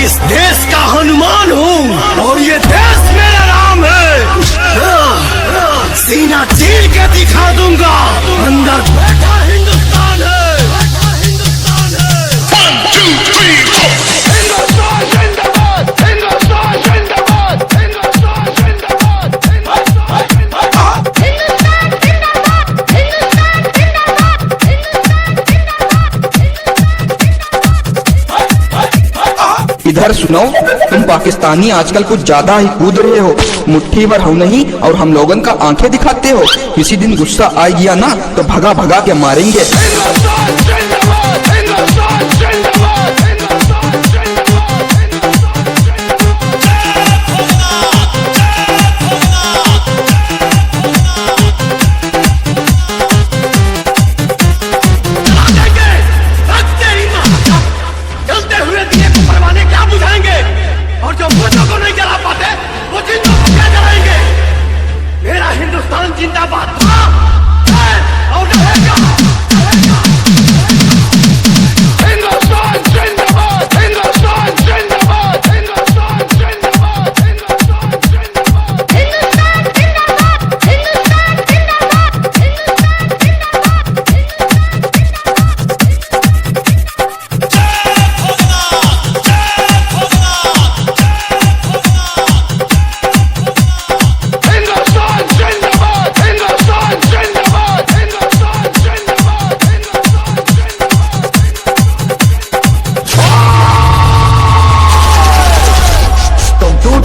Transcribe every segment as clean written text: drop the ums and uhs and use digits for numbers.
इस देश का हनुमान हूँ और ये देश मेरा नाम है। सीना चीर के दिखा दूंगा, अंदर बैठा हिंदुस्तान है। इधर सुनो, तुम पाकिस्तानी आजकल कुछ ज्यादा ही कूद रहे हो। मुट्ठी भर हो नहीं और हम लोगन का आंखें दिखाते हो। किसी दिन गुस्सा आ गया ना तो भगा भगा के मारेंगे। और जो मुझको को नहीं जला पाते वो जिंदों को क्या जलाएंगे। मेरा हिंदुस्तान जिंदाबाद था और रहेगा। हिंदुस्तान जिंदाबाद, हिंदुस्तान जिंदाबाद, हिंदुस्तान जिंदाबाद, हिंदुस्तान जिंदाबाद, हिंदुस्तान जिंदाबाद, हिंदुस्तान जिंदाबाद,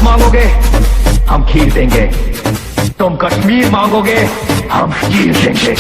मांगोगे हम खीर देंगे, तुम कश्मीर मांगोगे हम हीर देंगे।